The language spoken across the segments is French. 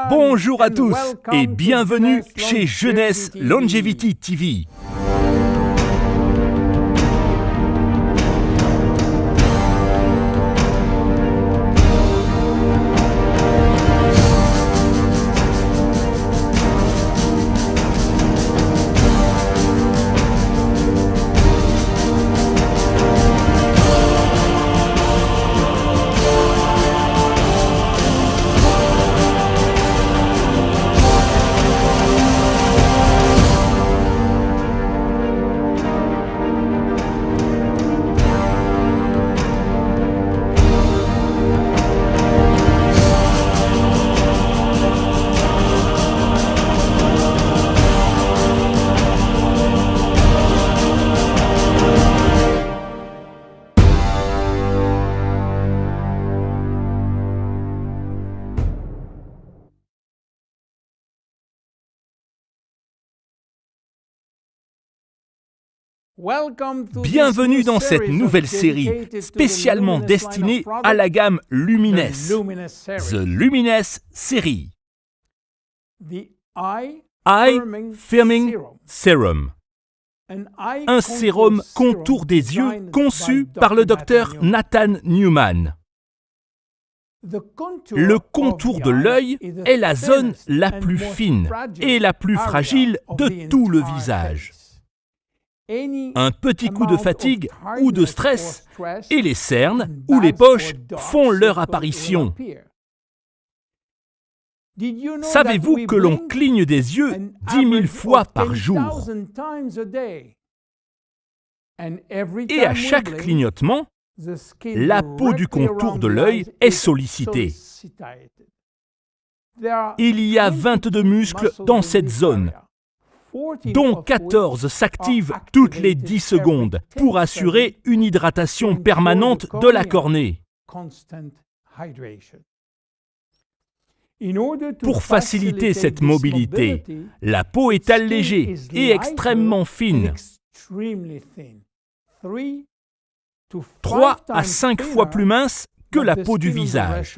Bonjour à tous et bienvenue chez Jeunesse Longevity TV. Bienvenue dans cette nouvelle série spécialement destinée à la gamme Lumines, The Lumines Series. Eye Firming Serum. Un sérum contour des yeux conçu par le docteur Nathan Newman. Le contour de l'œil est la zone la plus fine et la plus fragile de tout le visage. Un petit coup de fatigue ou de stress et les cernes ou les poches font leur apparition. Savez-vous que l'on cligne des yeux 10 000 fois par jour? Et à chaque clignotement, la peau du contour de l'œil est sollicitée. Il y a 22 muscles dans cette zone, dont 14 s'activent toutes les 10 secondes pour assurer une hydratation permanente de la cornée. Pour faciliter cette mobilité, la peau est allégée et extrêmement fine, 3 à 5 fois plus mince que la peau du visage.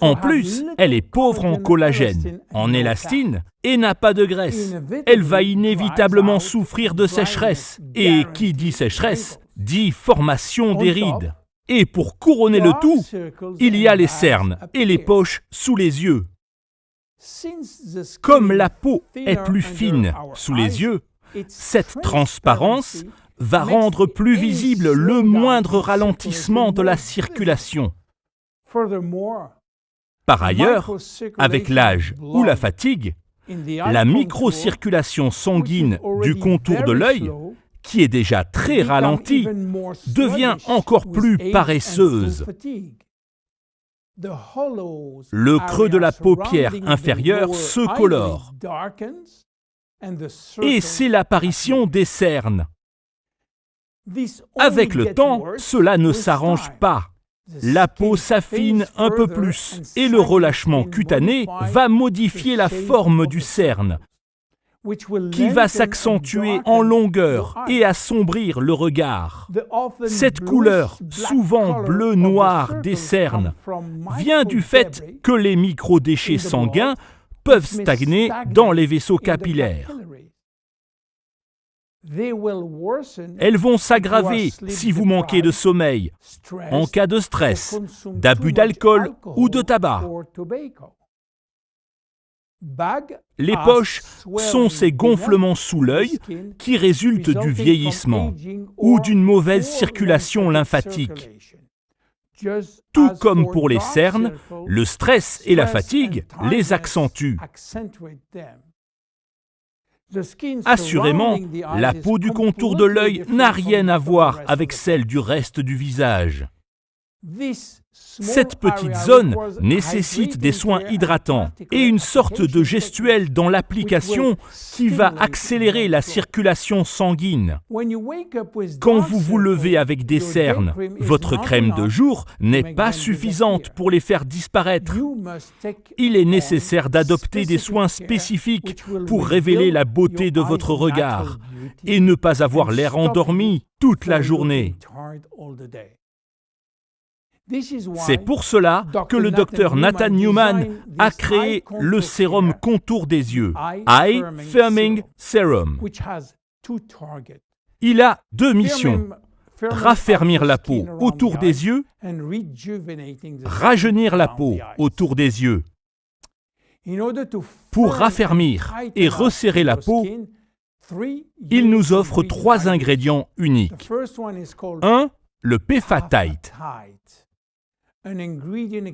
En plus, elle est pauvre en collagène, en élastine et n'a pas de graisse. Elle va inévitablement souffrir de sécheresse. Et qui dit sécheresse, dit formation des rides. Et pour couronner le tout, il y a les cernes et les poches sous les yeux. Comme la peau est plus fine sous les yeux, cette transparence va rendre plus visible le moindre ralentissement de la circulation. Par ailleurs, avec l'âge ou la fatigue, la microcirculation sanguine du contour de l'œil, qui est déjà très ralentie, devient encore plus paresseuse. Le creux de la paupière inférieure se colore et c'est l'apparition des cernes. Avec le temps, cela ne s'arrange pas. La peau s'affine un peu plus et le relâchement cutané va modifier la forme du cerne, qui va s'accentuer en longueur et assombrir le regard. Cette couleur, souvent bleu-noir des cernes, vient du fait que les microdéchets sanguins peuvent stagner dans les vaisseaux capillaires. Elles vont s'aggraver si vous manquez de sommeil, en cas de stress, d'abus d'alcool ou de tabac. Les poches sont ces gonflements sous l'œil qui résultent du vieillissement ou d'une mauvaise circulation lymphatique. Tout comme pour les cernes, le stress et la fatigue les accentuent. Assurément, la peau du contour de l'œil n'a rien à voir avec celle du reste du visage. Cette petite zone nécessite des soins hydratants et une sorte de gestuelle dans l'application qui va accélérer la circulation sanguine. Quand vous vous levez avec des cernes, votre crème de jour n'est pas suffisante pour les faire disparaître. Il est nécessaire d'adopter des soins spécifiques pour révéler la beauté de votre regard et ne pas avoir l'air endormi toute la journée. C'est pour cela que le docteur Nathan Newman a créé le sérum contour des yeux, Eye Firming Serum. Il a deux missions: raffermir la peau autour des yeux, rajeunir la peau autour des yeux. Pour raffermir et resserrer la peau, il nous offre 3 ingrédients uniques. 1. Le Pephatite.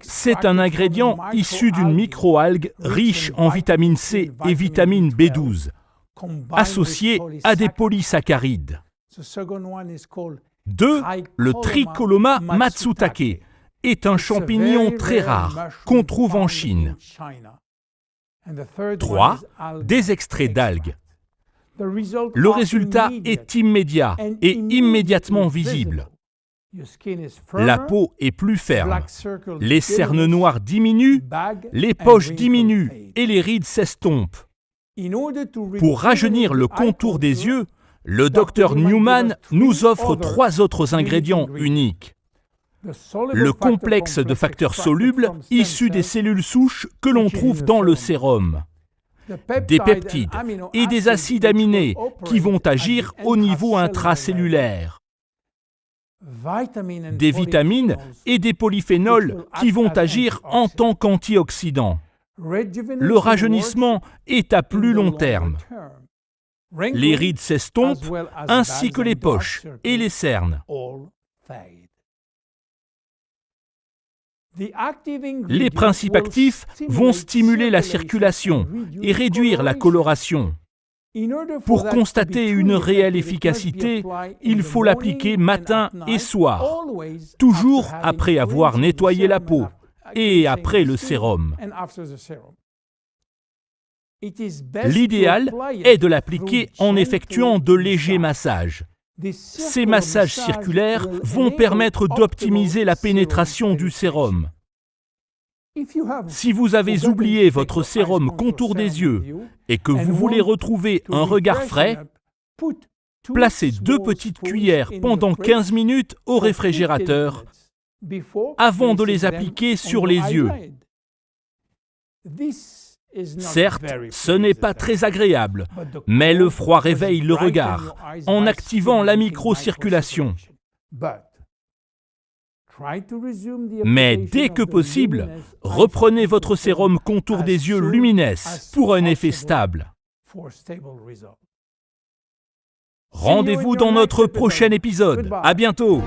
C'est un ingrédient issu d'une microalgue riche en vitamine C et vitamine B12, associé à des polysaccharides. 2. Le Tricholoма matsutake est un champignon très rare qu'on trouve en Chine. 3. Des extraits d'algues. Le résultat est immédiat et immédiatement visible. La peau est plus ferme, les cernes noires diminuent, les poches diminuent et les rides s'estompent. Pour rajeunir le contour des yeux, le docteur Newman nous offre 3 autres ingrédients uniques. Le complexe de facteurs solubles issus des cellules souches que l'on trouve dans le sérum. Des peptides et des acides aminés qui vont agir au niveau intracellulaire. Des vitamines et des polyphénols qui vont agir en tant qu'antioxydants. Le rajeunissement est à plus long terme. Les rides s'estompent, ainsi que les poches et les cernes. Les principes actifs vont stimuler la circulation et réduire la coloration. Pour constater une réelle efficacité, il faut l'appliquer matin et soir, toujours après avoir nettoyé la peau et après le sérum. L'idéal est de l'appliquer en effectuant de légers massages. Ces massages circulaires vont permettre d'optimiser la pénétration du sérum. Si vous avez oublié votre sérum contour des yeux et que vous voulez retrouver un regard frais, placez 2 petites cuillères pendant 15 minutes au réfrigérateur avant de les appliquer sur les yeux. Certes, ce n'est pas très agréable, mais le froid réveille le regard en activant la microcirculation. Mais dès que possible, reprenez votre sérum contour des yeux Lumines pour un effet stable. Rendez-vous dans notre prochain épisode. À bientôt!